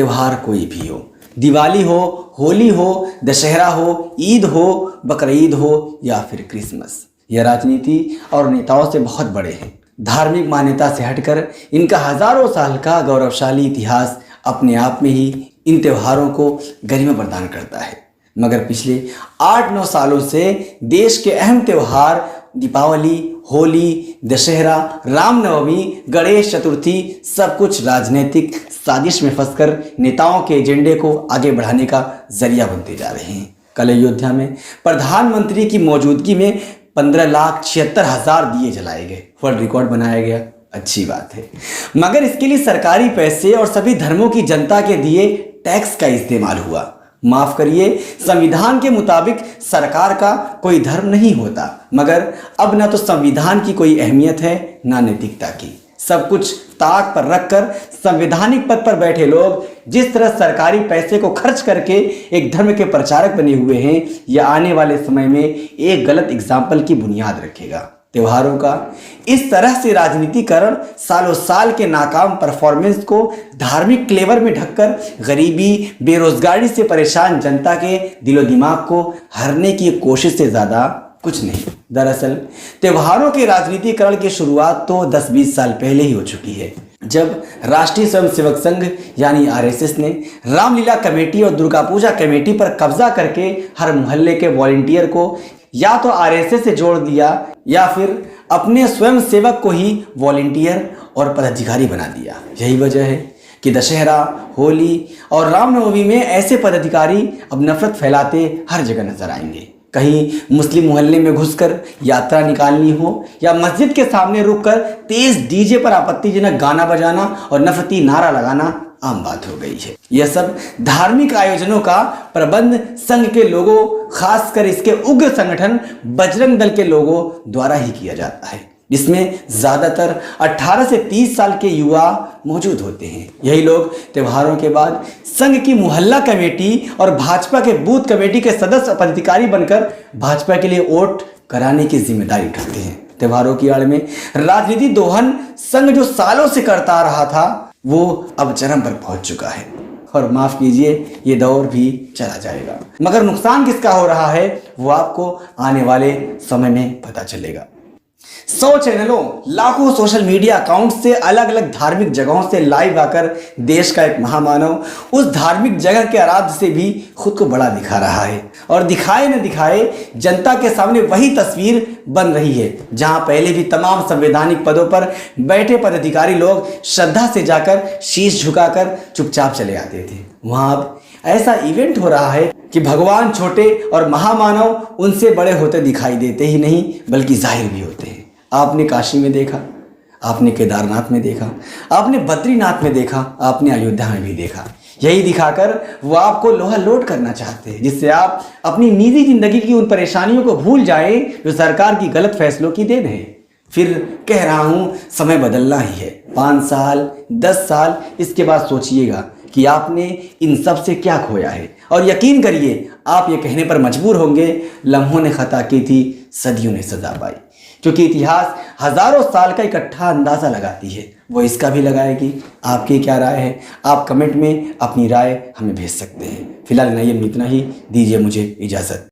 त्यौहार कोई भी हो, दिवाली हो, होली हो, दशहरा हो, ईद हो, बकरीद हो या फिर क्रिसमस, यह राजनीति और नेताओं से बहुत बड़े हैं। धार्मिक मान्यता से हटकर इनका हजारों साल का गौरवशाली इतिहास अपने आप में ही इन त्योहारों को गरिमा प्रदान करता है। मगर पिछले 8-9 सालों से देश के अहम त्योहार दीपावली, होली, दशहरा, रामनवमी, गणेश चतुर्थी सब कुछ राजनीतिक साजिश में फंसकर नेताओं के एजेंडे को आगे बढ़ाने का जरिया बनते जा रहे हैं। कल अयोध्या में प्रधानमंत्री की मौजूदगी में 15,76,000 दिए जलाए गए, वर्ल्ड रिकॉर्ड बनाया गया। अच्छी बात है, मगर इसके लिए सरकारी पैसे और सभी धर्मों की जनता के दिए टैक्स का इस्तेमाल हुआ। माफ करिए, संविधान के मुताबिक सरकार का कोई धर्म नहीं होता, मगर अब ना तो संविधान की कोई अहमियत है ना नैतिकता की। सब कुछ ताक पर रखकर संवैधानिक पद पर बैठे लोग जिस तरह सरकारी पैसे को खर्च करके एक धर्म के प्रचारक बने हुए हैं, यह आने वाले समय में एक गलत एग्जाम्पल की बुनियाद रखेगा। त्योहारों का इस तरह से राजनीतिकरण सालों साल के नाकाम परफॉर्मेंस को धार्मिक क्लेवर में ढककर गरीबी, बेरोजगारी से परेशान जनता के दिलो दिमाग को हरने की कोशिश से ज्यादा कुछ नहीं। दरअसल त्योहारों के राजनीतिकरण की शुरुआत तो 10-20 साल पहले ही हो चुकी है, जब राष्ट्रीय स्वयंसेवक संघ यानी आरएसएस ने रामलीला कमेटी और दुर्गा पूजा कमेटी पर कब्जा करके हर मोहल्ले के वॉलंटियर को या तो आरएसएस से जोड़ दिया या फिर अपने स्वयं सेवक को ही वॉलंटियर और पदाधिकारी बना दिया। यही वजह है कि दशहरा, होली और रामनवमी में ऐसे पदाधिकारी अब नफरत फैलाते हर जगह नजर आएंगे। कहीं मुस्लिम मोहल्ले में घुसकर यात्रा निकालनी हो या मस्जिद के सामने रुककर तेज डीजे पर आपत्तिजनक गाना बजाना और नफरती नारा लगाना आम बात हो गई है। यह सब धार्मिक आयोजनों का प्रबंध संघ के लोगों, खासकर इसके उग्र संगठन बजरंग दल के लोगों द्वारा ही किया जाता है, जिसमें ज्यादातर 18 से 30 साल के युवा मौजूद होते हैं। यही लोग त्योहारों के बाद संघ की मोहल्ला कमेटी और भाजपा के बूथ कमेटी के सदस्य पदाधिकारी बनकर भाजपा के लिए वोट कराने की जिम्मेदारी उठाते हैं। त्योहारों की आड़ में राजनीति दोहन संघ जो सालों से करता आ रहा था, वो अब चरम पर पहुंच चुका है और माफ कीजिए, ये दौर भी चला जाएगा। मगर नुकसान किसका हो रहा है वो आपको आने वाले समय में पता चलेगा। 100 चैनलों, लाखों सोशल मीडिया अकाउंट से अलग अलग धार्मिक जगहों से लाइव आकर देश का एक महामानव उस धार्मिक जगह के आराध्य से भी खुद को बड़ा दिखा रहा है और दिखाए न दिखाए जनता के सामने वही तस्वीर बन रही है जहां पहले भी तमाम संवैधानिक पदों पर बैठे पदाधिकारी लोग श्रद्धा से जाकर शीश झुकाकर चुपचाप चले आते थे। वहां अब ऐसा इवेंट हो रहा है कि भगवान छोटे और महामानव उनसे बड़े होते दिखाई देते ही नहीं बल्कि जाहिर भी होते हैं। आपने काशी में देखा, आपने केदारनाथ में देखा, आपने बद्रीनाथ में देखा, आपने अयोध्या में भी देखा। यही दिखाकर वो आपको लोहा लोट करना चाहते हैं, जिससे आप अपनी निजी जिंदगी की उन परेशानियों को भूल जाएं जो सरकार की गलत फैसलों की देन है। फिर कह रहा हूं, समय बदलना ही है। 5 साल, 10 साल इसके बाद सोचिएगा कि आपने इन सब से क्या खोया है, और यकीन करिए आप ये कहने पर मजबूर होंगे, लम्हों ने खता की थी, सदियों ने सजा पाई। क्योंकि इतिहास हजारों साल का इकट्ठा अंदाजा लगाती है, वो इसका भी लगाएगी। आपकी क्या राय है? आप कमेंट में अपनी राय हमें भेज सकते हैं। फिलहाल नहीं, इतना ही, दीजिए मुझे इजाज़त।